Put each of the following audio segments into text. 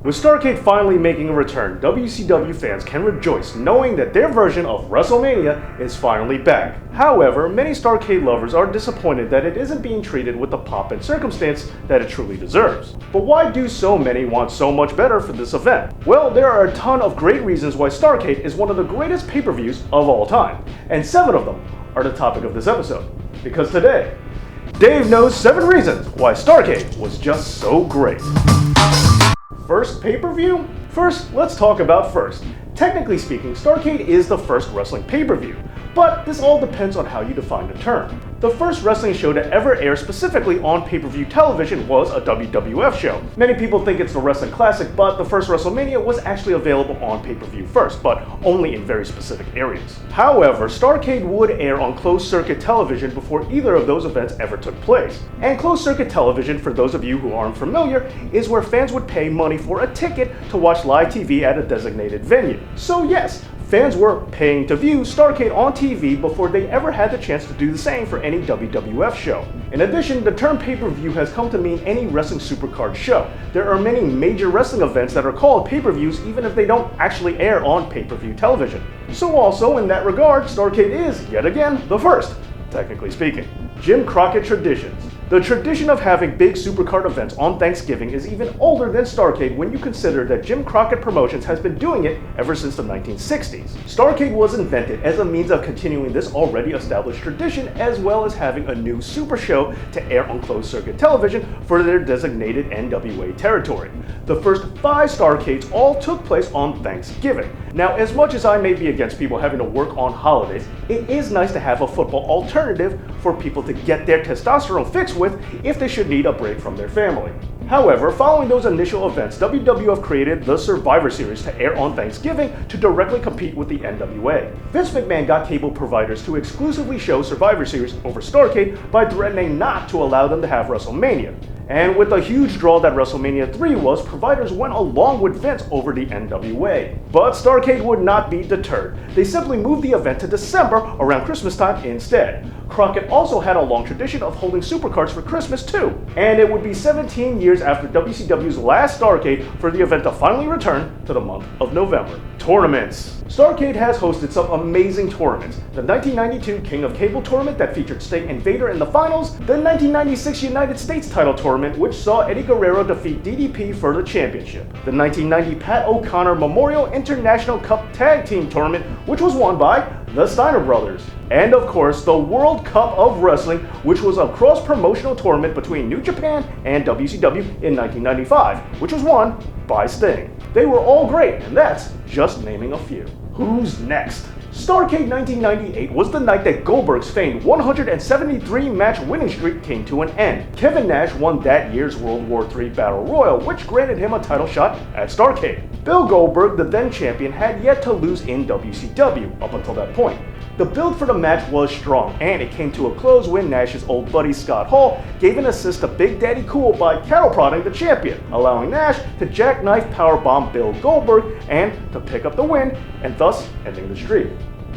With Starrcade finally making a return, WCW fans can rejoice knowing that their version of WrestleMania is finally back. However, many Starrcade lovers are disappointed that it isn't being treated with the pomp and circumstance that it truly deserves. But why do so many want so much better for this event? Well, there are a ton of great reasons why Starrcade is one of the greatest pay-per-views of all time, and 7 of them are the topic of this episode. Because today, Dave knows 7 reasons why Starrcade was just so great. First pay-per-view? First, let's talk about first. Technically speaking, Starrcade is the first wrestling pay-per-view, but this all depends on how you define the term. The first wrestling show to ever air specifically on pay-per-view television was a WWF show. Many people think it's the Wrestling Classic, but the first WrestleMania was actually available on pay-per-view first, but only in very specific areas. However, Starrcade would air on closed-circuit television before either of those events ever took place. And closed-circuit television, for those of you who aren't familiar, is where fans would pay money for a ticket to watch live TV at a designated venue. So yes, fans were paying to view Starrcade on TV before they ever had the chance to do the same for any WWF show. In addition, the term pay-per-view has come to mean any wrestling supercard show. There are many major wrestling events that are called pay-per-views even if they don't actually air on pay-per-view television. So also, in that regard, Starrcade is, yet again, the first, technically speaking. Jim Crockett traditions. The tradition of having big supercard events on Thanksgiving is even older than Starrcade when you consider that Jim Crockett Promotions has been doing it ever since the 1960s. Starrcade was invented as a means of continuing this already established tradition, as well as having a new super show to air on closed-circuit television for their designated NWA territory. The first 5 Starrcades all took place on Thanksgiving. Now, as much as I may be against people having to work on holidays, it is nice to have a football alternative for people to get their testosterone fix with if they should need a break from their family. However, following those initial events, WWF created the Survivor Series to air on Thanksgiving to directly compete with the NWA. Vince McMahon got cable providers to exclusively show Survivor Series over Starrcade by threatening not to allow them to have WrestleMania. And with the huge draw that WrestleMania 3 was, providers went along with Vince over the NWA. But Starrcade would not be deterred. They simply moved the event to December around Christmas time instead. Crockett also had a long tradition of holding supercards for Christmas too. And it would be 17 years after WCW's last Starrcade for the event to finally return to the month of November. Tournaments. Starrcade has hosted some amazing tournaments. The 1992 King of Cable tournament that featured Sting and Vader in the finals, the 1996 United States title tournament which saw Eddie Guerrero defeat DDP for the championship, the 1990 Pat O'Connor Memorial International Cup Tag Team tournament which was won by the Steiner Brothers, and of course the World Cup of Wrestling, which was a cross-promotional tournament between New Japan and WCW in 1995, which was won by Sting. They were all great, and that's just naming a few. Who's next? Starrcade 1998 was the night that Goldberg's famed 173-match winning streak came to an end. Kevin Nash won that year's World War III Battle Royal, which granted him a title shot at Starrcade. Bill Goldberg, the then champion, had yet to lose in WCW up until that point. The build for the match was strong, and it came to a close when Nash's old buddy Scott Hall gave an assist to Big Daddy Cool by cattle prodding the champion, allowing Nash to jackknife powerbomb Bill Goldberg and to pick up the win, and thus ending the streak.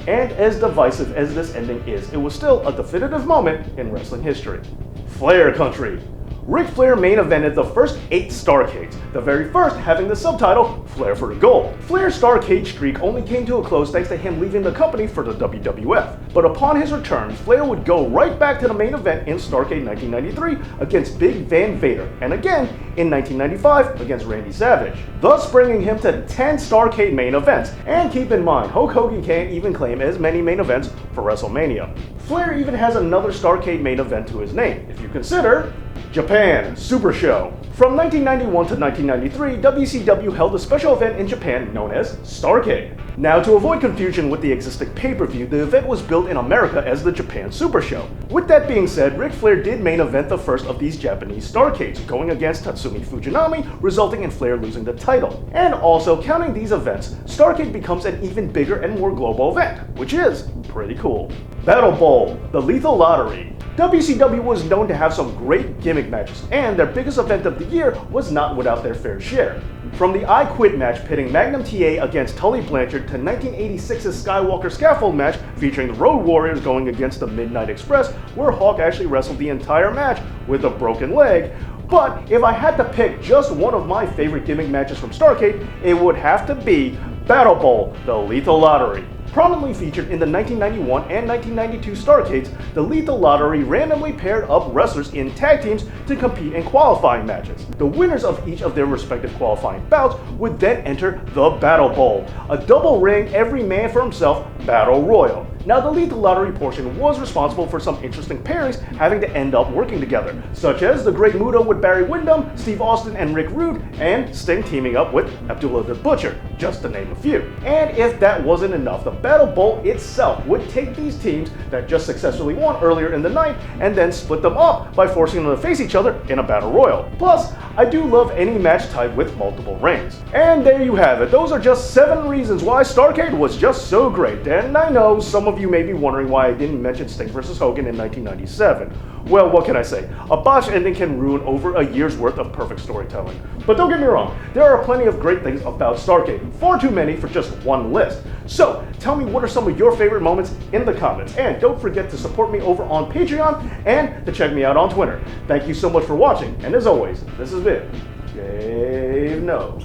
And as divisive as this ending is, it was still a definitive moment in wrestling history. Flair Country. Ric Flair main evented the first 8 Starrcades, the very first having the subtitle Flair for the Gold. Flair's Starrcade streak only came to a close thanks to him leaving the company for the WWF. But upon his return, Flair would go right back to the main event in Starrcade 1993 against Big Van Vader, and again in 1995 against Randy Savage, thus bringing him to 10 Starrcade main events. And keep in mind, Hulk Hogan can't even claim as many main events for WrestleMania. Flair even has another Starrcade main event to his name, if you consider Japan Super Show. From 1991 to 1993, WCW held a special event in Japan known as Starrcade. Now, to avoid confusion with the existing pay-per-view, the event was built in America as the Japan Super Show. With that being said, Ric Flair did main event the first of these Japanese Starrcades, going against Tatsumi Fujinami, resulting in Flair losing the title. And also, counting these events, Starrcade becomes an even bigger and more global event, which is pretty cool. Battle Bowl, the Lethal Lottery. WCW was known to have some great gimmick matches, and their biggest event of the year was not without their fair share. From the I Quit match pitting Magnum TA against Tully Blanchard to 1986's Skywalker Scaffold match featuring the Road Warriors going against the Midnight Express, where Hawk actually wrestled the entire match with a broken leg, But if I had to pick just one of my favorite gimmick matches from Starrcade, it would have to be Battle Bowl, the Lethal Lottery. Prominently featured in the 1991 and 1992 Starrcades, the Lethal Lottery randomly paired up wrestlers in tag teams to compete in qualifying matches. The winners of each of their respective qualifying bouts would then enter the Battle Bowl, a double ring, every man for himself battle royal. Now, the Lethal Lottery portion was responsible for some interesting pairings having to end up working together, such as the Great Muta with Barry Windham, Steve Austin and Rick Rude, and Sting teaming up with Abdullah the Butcher, just to name a few. And if that wasn't enough, the Battle Bowl itself would take these teams that just successfully won earlier in the night and then split them up by forcing them to face each other in a battle royal. Plus, I do love any match type with multiple rings. And there you have it. Those are just 7 reasons why Starrcade was just so great. And I know some of you may be wondering why I didn't mention Sting vs. Hogan in 1997. Well, what can I say? A botched ending can ruin over a year's worth of perfect storytelling. But don't get me wrong, there are plenty of great things about Starrcade, far too many for just one list. So, tell me what are some of your favorite moments in the comments, and don't forget to support me over on Patreon and to check me out on Twitter. Thank you so much for watching, and as always, this has been Dave Knows.